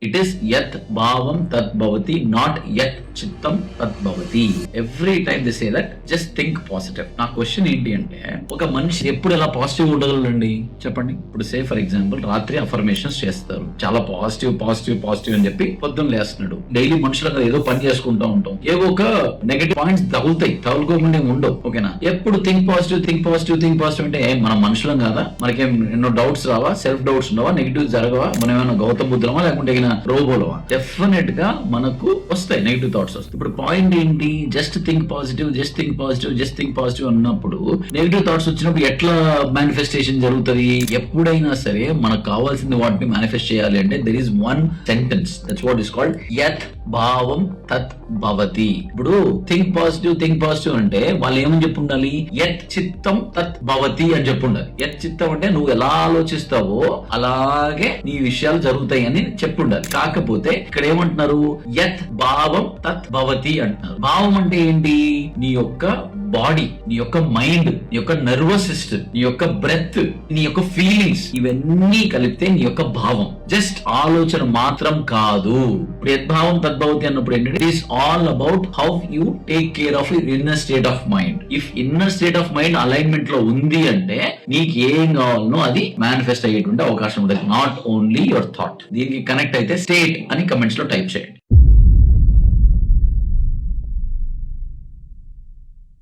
It is యత్ భావం తత్ భవతి, నాట్ యత్ చిత్తం తత్ భవతి. Every time they say that just think positive. నా క్వశ్చన్ ఏంటి అంటే, ఒక మనిషి ఎప్పుడు ఎలా పాజిటివ్ ఉండగలండి చెప్పండి. ఇప్పుడు సే ఫర్ ఎగ్జాంపుల్ రాత్రి అఫర్మేషన్స్ చేస్తారు, చాలా పాజిటివ్ పాజిటివ్ పాజిటివ్ అని చెప్పి పొద్దున్న లేస్తున్నాడు. డైలీ మనుషులకు ఏదో పని చేసుకుంటూ ఉంటాం, ఏవో ఒక నెగటివ్ పాయింట్స్ తగులుకోకుండా ఉండవు. ఓకేనా? ఎప్పుడు think positive think positive think positive అంటే మనం మనుషులం కాదా? మనకేం ఎన్నో డౌట్స్ రావా? సెల్ఫ్ డౌట్స్ ఉండవా? నెగిటివ్ జరగవా? మనం ఏమైనా గౌతమ బుద్ధులమా లేకుంటే రోబోలమా? డెఫినెట్ గా మనకు వస్తాయి నెగిటివ్ థాట్స్ వస్తాయి. ఇప్పుడు పాయింట్ ఏంటి? Just think positive, just think positive, just think positive అన్నప్పుడు నెగిటివ్ థాట్స్ వచ్చినప్పుడు ఎట్లా మేనిఫెస్టేషన్ జరుగుతుంది? ఎప్పుడైనా సరే మనకు కావాల్సింది వాటిని మేనిఫెస్ట్ చేయాలి అంటే there is one sentence, that's what is called యత్ భావం తత్ భవతి. ఇప్పుడు థింక్ పాజిటివ్ అంటే వాళ్ళు ఏమని చెప్పు ఉండాలి? యత్ చిత్తం తత్ భవతి అని చెప్పు ఉండాలి. యత్ చిత్తం అంటే నువ్వు ఎలా ఆలోచిస్తావో అలాగే నీ విషయాలు జరుగుతాయి అని చెప్పు ఉండాలి. కాకపోతే ఇక్కడ ఏమంటున్నారు? యత్ భావం తత్ భవతి అంటున్నారు. భావం అంటే ఏంటి? నీ యొక్క బాడీ, నీ యొక్క మైండ్, నీ యొక్క నర్వస్ సిస్టమ్, నీ యొక్క బ్రెత్, నీ యొక్క ఫీలింగ్స్, ఇవన్నీ కలిపితే నీ యొక్క భావం. జస్ట్ ఆలోచన మాత్రం కాదు. ఇప్పుడు యద్భావం తద్భవతి అన్నప్పుడు ఏంటంటే it is all about how you take care of your inner state of mind. If inner state of mind alignment లో ఉంది అంటే నీకు ఏం కావాలనో అది మేనిఫెస్ట్ అయ్యేటువంటి అవకాశం ఉంటుంది. Not only your thought. దీనికి కనెక్ట్ అయితే స్టేట్ అని కమెంట్స్ లో టైప్ చేయండి.